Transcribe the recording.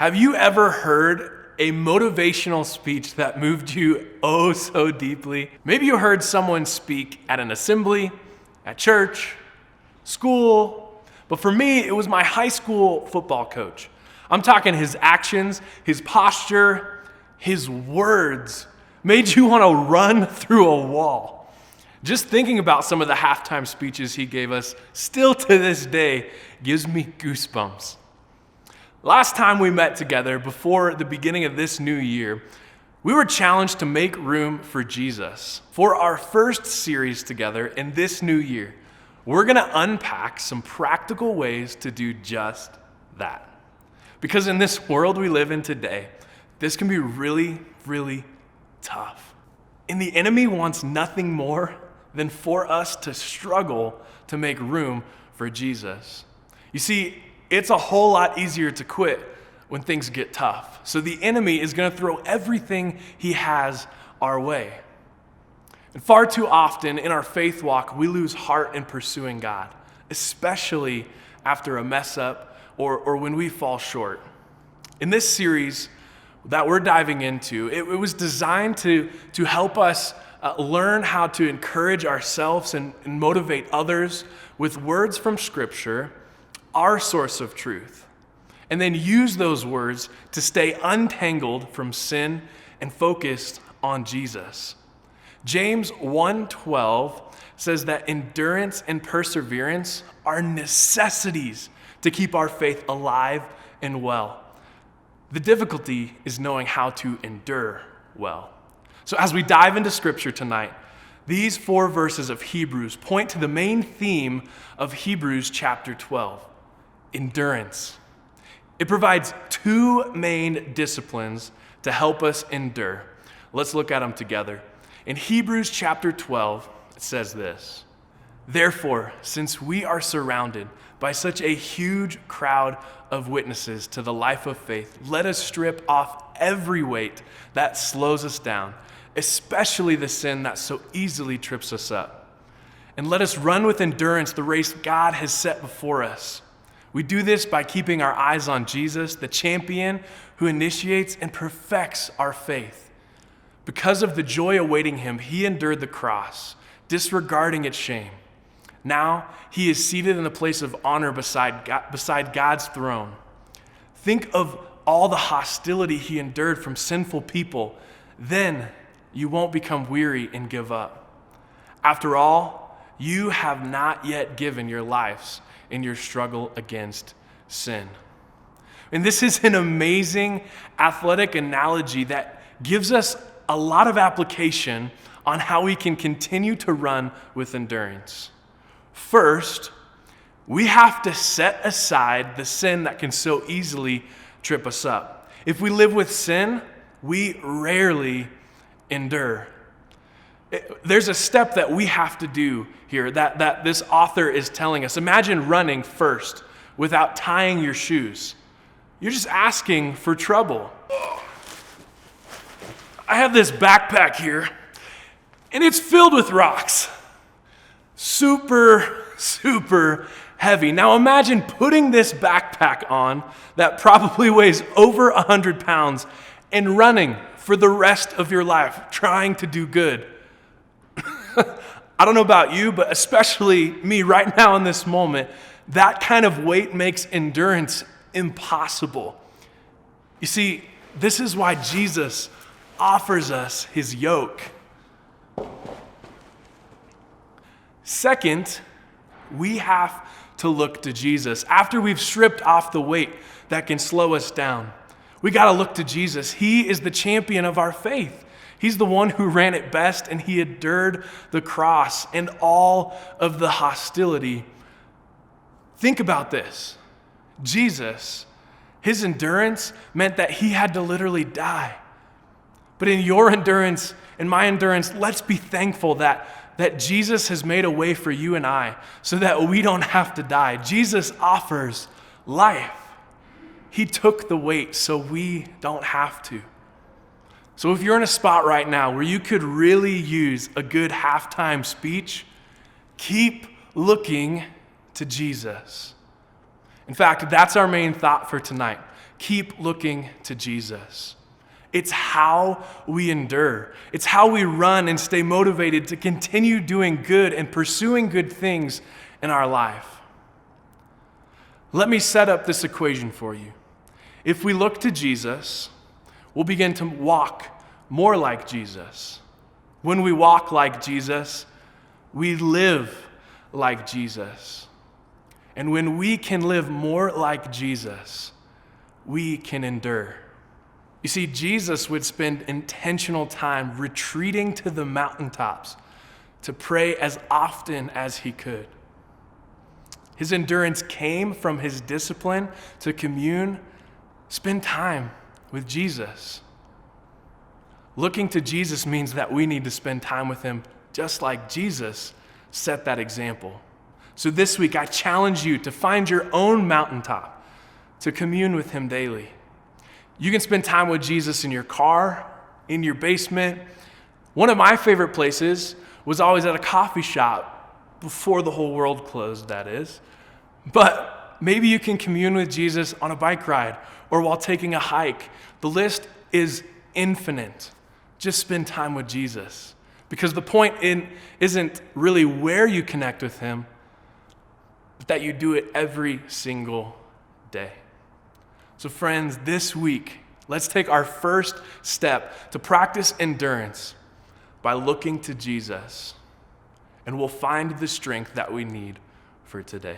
Have you ever heard a motivational speech that moved you oh so deeply? Maybe you heard someone speak at an assembly, at church, school, but for me, it was my high school football coach. I'm talking his actions, his posture, his words made you want to run through a wall. Just thinking about some of the halftime speeches he gave us, still to this day, gives me goosebumps. Last time we met together, before the beginning of this new year, we were challenged to make room for Jesus. For our first series together in this new year, we're going to unpack some practical ways to do just that. Because in this world we live in today, this can be really, really tough. And the enemy wants nothing more than for us to struggle to make room for Jesus. You see, it's a whole lot easier to quit when things get tough. So the enemy is going to throw everything he has our way. And far too often in our faith walk, we lose heart in pursuing God, especially after a mess up or when we fall short. In this series that we're diving into, it was designed to help us learn how to encourage ourselves and motivate others with words from Scripture, our source of truth, and then use those words to stay untangled from sin and focused on Jesus. James 1:12 says that endurance and perseverance are necessities to keep our faith alive and well. The difficulty is knowing how to endure well. So as we dive into Scripture tonight, these 4 verses of Hebrews point to the main theme of Hebrews chapter 12. Endurance. It provides 2 main disciplines to help us endure. Let's look at them together. In Hebrews chapter 12, it says this: "Therefore, since we are surrounded by such a huge crowd of witnesses to the life of faith, let us strip off every weight that slows us down, especially the sin that so easily trips us up. And let us run with endurance the race God has set before us. We do this by keeping our eyes on Jesus, the champion who initiates and perfects our faith. Because of the joy awaiting him, he endured the cross, disregarding its shame. Now he is seated in the place of honor beside God's throne. Think of all the hostility he endured from sinful people. Then you won't become weary and give up. After all, you have not yet given your lives in your struggle against sin." And this is an amazing athletic analogy that gives us a lot of application on how we can continue to run with endurance. First, we have to set aside the sin that can so easily trip us up. If we live with sin, we rarely endure. There's a step that we have to do here that this author is telling us. Imagine running first without tying your shoes. You're just asking for trouble. I have this backpack here, and it's filled with rocks. Super, super heavy. Now imagine putting this backpack on that probably weighs over 100 pounds and running for the rest of your life, trying to do good. I don't know about you, but especially me right now in this moment, that kind of weight makes endurance impossible. You see, this is why Jesus offers us his yoke. Second, we have to look to Jesus. After we've stripped off the weight that can slow us down, we got to look to Jesus. He is the champion of our faith. He's the one who ran it best, and he endured the cross and all of the hostility. Think about this. Jesus, his endurance meant that he had to literally die. But in your endurance and my endurance, let's be thankful that Jesus has made a way for you and I so that we don't have to die. Jesus offers life. He took the weight so we don't have to. So if you're in a spot right now where you could really use a good halftime speech, keep looking to Jesus. In fact, that's our main thought for tonight. keep looking to Jesus. It's how we endure. It's how we run and stay motivated to continue doing good and pursuing good things in our life. Let me set up this equation for you. If we look to Jesus, we'll begin to walk more like Jesus. When we walk like Jesus, we live like Jesus. And when we can live more like Jesus, we can endure. You see, Jesus would spend intentional time retreating to the mountaintops to pray as often as he could. His endurance came from his discipline to commune, spend time with Jesus. Looking to Jesus means that we need to spend time with him just like Jesus set that example. So this week, I challenge you to find your own mountaintop to commune with him daily. You can spend time with Jesus in your car, in your basement. One of my favorite places was always at a coffee shop before the whole world closed, that is. But maybe you can commune with Jesus on a bike ride or while taking a hike. The list is infinite. Just spend time with Jesus. Because the point isn't really where you connect with him, but that you do it every single day. So friends, this week, let's take our first step to practice endurance by looking to Jesus, and we'll find the strength that we need for today.